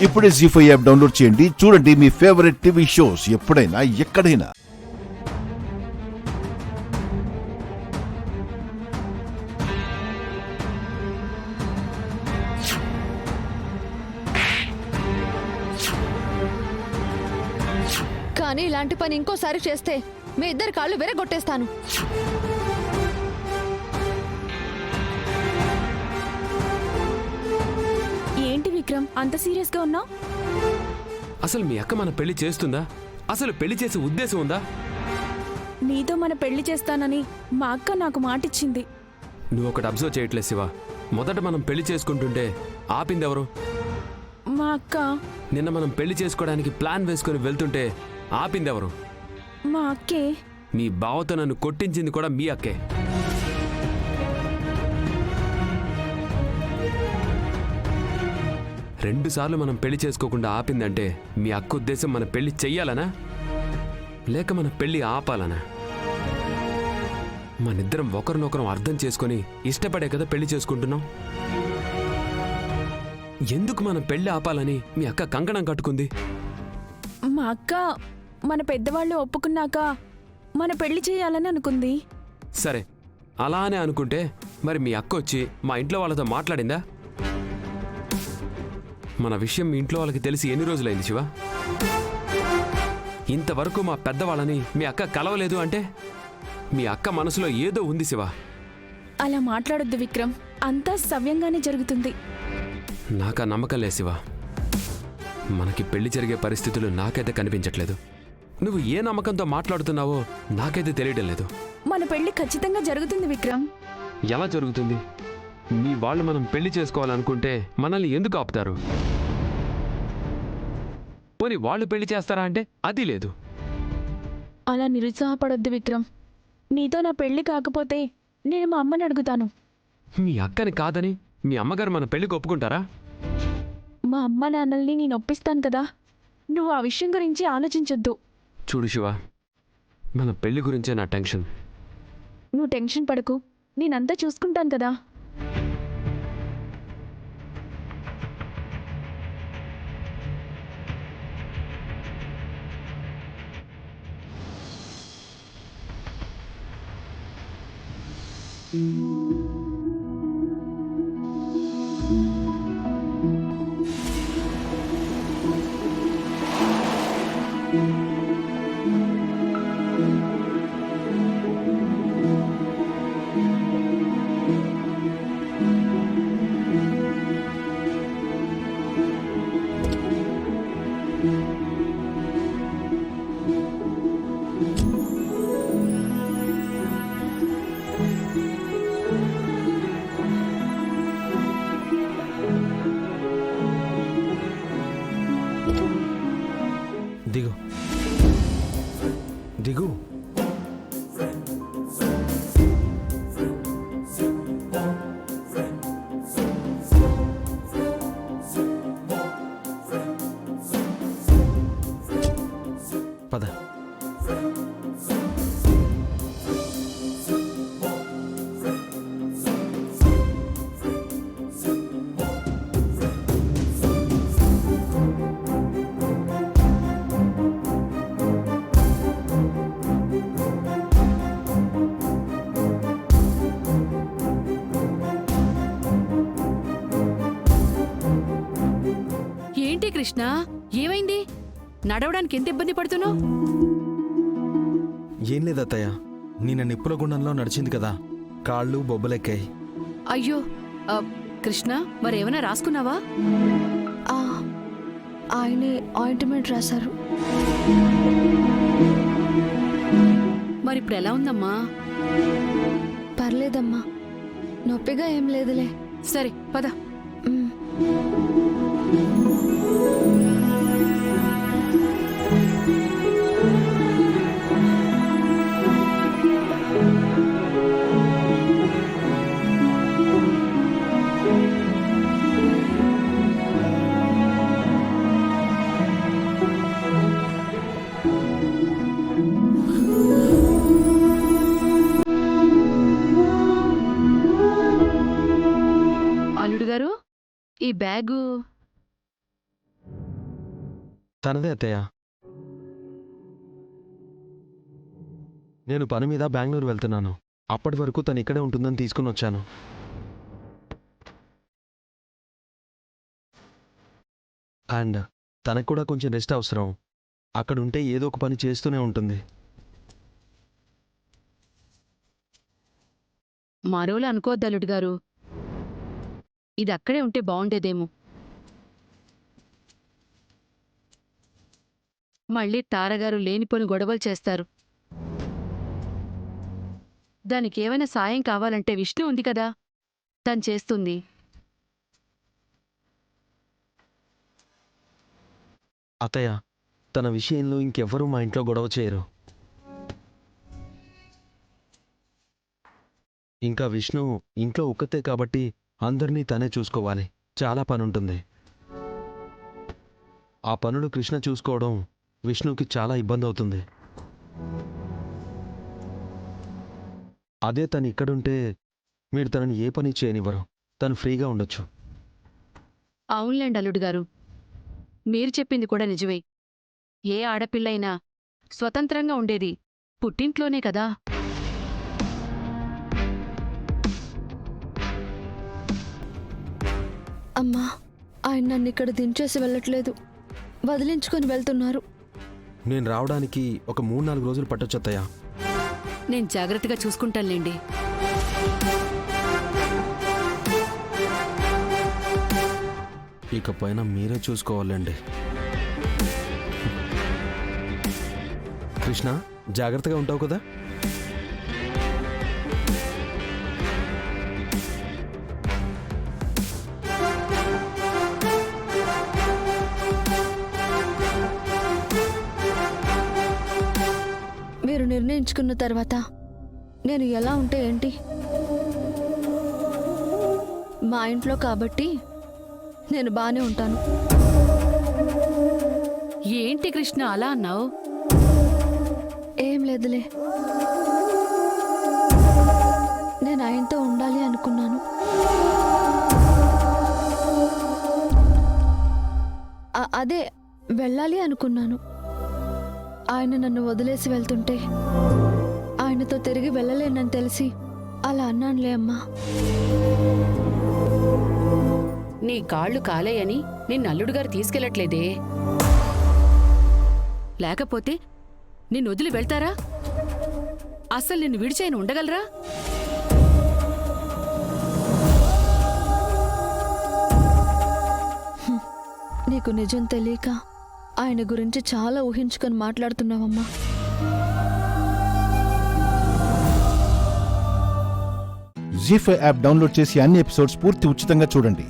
ఇప్పుడే జీ5 app download చేయండి. చూడండి మీ ఫేవరెట్ టీవీ షోస్ ఎప్పుడైనా ఎక్కడైనా. కానీ ఇలాంటి పని ఇంకోసారి చేస్తే మీ ఇద్దరి కాళ్ళు విరగొట్టేస్తాను. ఏంటి విక్రమ్ అంత సీరియస్ గా ఉన్నావు? అసలు మీ అక్క మన పెళ్లి చేస్తుందా? అసలు పెళ్లి చేసే ఉద్దేశం ఉందా? నీతో మన పెళ్లి చేస్తానని మా అక్క నాకు మాటిచ్చింది. నువ్వు ఒకటి అబ్జర్వ్ చేయట్లేదు శివ. మొదట మనం పెళ్లి చేసుకుంటుంటే ఆపిందెవరు? మా అక్క. నిన్న మనం పెళ్లి చేసుకోవడానికి ప్లాన్ వేసుకుని వెళ్తుంటే ఆపిందెవరు? మా అక్కే. మీ బావతో నన్ను కొట్టించింది కూడా మీ అక్కే. రెండుసార్లు మనం పెళ్లి చేసుకోకుండా ఆపిందంటే మీ అక్క ఉద్దేశం మన పెళ్లి చెయ్యాలనా లేక మన పెళ్లి ఆపాలనా? మనిద్దరం ఒకరినొకరం అర్థం చేసుకొని ఇష్టపడే కదా పెళ్లి చేసుకుంటున్నాం. ఎందుకు మన పెళ్లి ఆపాలని మీ అక్క కంకణం కట్టుకుంది? మా అక్క మన పెద్దవాళ్ళు ఒప్పుకున్నాక మన పెళ్లి చేయాలని అనుకుంది. సరే, అలానే అనుకుంటే మరి మీ అక్క వచ్చి మా ఇంట్లో వాళ్ళతో మాట్లాడిందా? మన విషయం మీ ఇంట్లో వాళ్ళకి తెలిసి ఎన్ని రోజులైంది శివ? ఇంతవరకు మా పెద్దవాళ్ళని మీ అక్క కలవలేదు అంటే మీ అక్క మనసులో ఏదో ఉంది శివ. అలా మాట్లాడొద్దు విక్రమ్, అంతా సవ్యంగానే జరుగుతుంది. నాకా నమ్మకం లేదు శివ. మనకి పెళ్లి జరిగే పరిస్థితులు నాకైతే కనిపించట్లేదు. నువ్వు ఏ నమ్మకంతో మాట్లాడుతున్నావో నాకైతే తెలియడం లేదు. మన పెళ్లి ఖచ్చితంగా జరుగుతుంది విక్రమ్. ఎలా జరుగుతుంది? మీ వాళ్ళు మనం పెళ్లి చేసుకోవాలనుకుంటే మనల్ని ఎందుకు ఆపుతారు? పోనీ వాళ్ళు పెళ్లి చేస్తారా అంటే అది లేదు. అలా నిరుత్సాహపడొద్దు విక్రమ్. నీతో నా పెళ్లి కాకపోతే నేను మా అమ్మని అడుగుతాను. మీ అక్కని కాదని మీ అమ్మగారు మన పెళ్లికి ఒప్పుకుంటారా? మా అమ్మ నాన్నల్ని నేను ఒప్పిస్తాను కదా. నువ్వు ఆ విషయం గురించి ఆలోచించొద్దు. చూడు శివ, మన పెళ్లి గురించే నా టెన్షన్. నువ్వు టెన్షన్ పడకు, నేనంతా చూసుకుంటాను కదా. దిగు దిగు. పద. ఏంటి కృష్ణ, ఏమైంది? నడవడానికి ఎంత ఇబ్బంది పడుతున్నావు? ఏం లేదత్తయ్య, నిన్న నిప్పుల గుండంలో నడిచింది కదా, కాళ్ళు బొబ్బలెక్కాయి. అయ్యో, కృష్ణ మరేమైనా రాసుకున్నావా? ఆయనే ఆయింట్మెంట్ రాశారు. మరిప్పుడు ఎలా ఉందమ్మా? పర్లేదమ్మా, నొప్పిగా ఏం లేదులే. సరే పద. ఈ బ్యాగు తనదే అత్తయ్య. నేను పని మీద బెంగళూరు వెళ్తున్నాను. అప్పటి వరకు తను ఇక్కడే ఉంటుందని తీసుకుని వచ్చాను. అండ్ తనకు కూడా కొంచెం రెస్ట్ అవసరం. అక్కడ ఉంటే ఏదో ఒక పని చేస్తూనే ఉంటుంది. మరోలా అనుకోవద్దు అల్లుడు గారు. ఇది అక్కడే ఉంటే బాగుండేదేమో. మళ్ళీ తారగారు లేనిపోని గొడవలు చేస్తారు. దానికి ఏమైనా సాయం కావాలంటే విష్ణు ఉంది కదా, తను చేస్తుంది. అత్తయ్య, తన విషయంలో ఇంకెవ్వరూ మా ఇంట్లో గొడవ చేయరు. ఇంకా విష్ణు ఇంట్లో ఒక్కతే కాబట్టి అందరినీ తనే చూసుకోవాలి. చాలా పని ఉంటుంది. ఆ పనులు కృష్ణ చూసుకోవడం విష్ణుకి చాలా ఇబ్బంది అవుతుంది. అదే తను ఇక్కడుంటే మీరు తనని ఏ పని చేయనివ్వరు. తను ఫ్రీగా ఉండొచ్చు. అవునులేండి అల్లుడు గారు, మీరు చెప్పింది కూడా నిజమే. ఏ ఆడపిల్లైనా స్వతంత్రంగా ఉండేది పుట్టింట్లోనే కదా. అమ్మా, ఆయన నన్ను ఇక్కడ దించేసి వెళ్ళట్లేదు, వదిలించుకొని వెళ్తున్నారు. నేను రావడానికి ఒక 3-4 రోజులు పట్టొచ్చు అత్తయ్య. నేను జాగ్రత్తగా చూసుకుంటానులేండి. ఇకపైన మీరే చూసుకోవాలండి. కృష్ణ, జాగ్రత్తగా ఉంటావు కదా? మీరు నిర్ణయించుకున్న తర్వాత నేను ఎలా ఉంటే ఏంటి? మా ఇంట్లో కాబట్టి నేను బానే ఉంటాను. ఏంటి కృష్ణ అలా అన్నావు? ఏం లేదులే, నేను ఆయనతో ఉండాలి అనుకున్నాను. అదే వెళ్ళాలి అనుకున్నాను. ఆయన నన్ను వదిలేసి వెళ్తుంటే ఆయనతో తిరిగి వెళ్ళలేనని తెలిసి అలా అన్నానులే అమ్మా. నీ కాళ్ళు కాలేయని నిన్ను అల్లుడు గారు తీసుకెళ్లట్లేదే. లేకపోతే నిన్ను వదిలి వెళ్తారా? అస్సలు నిన్ను విడిచేయను ఉండగలరా? నీకు నిజం తెలియక ఆయన గురించి చాలా ఊహించుకొని మాట్లాడుతున్నావమ్మా. జీ5 యాప్ డౌన్లోడ్ చేసి అన్ని ఎపిసోడ్స్ పూర్తి ఉచితంగా చూడండి.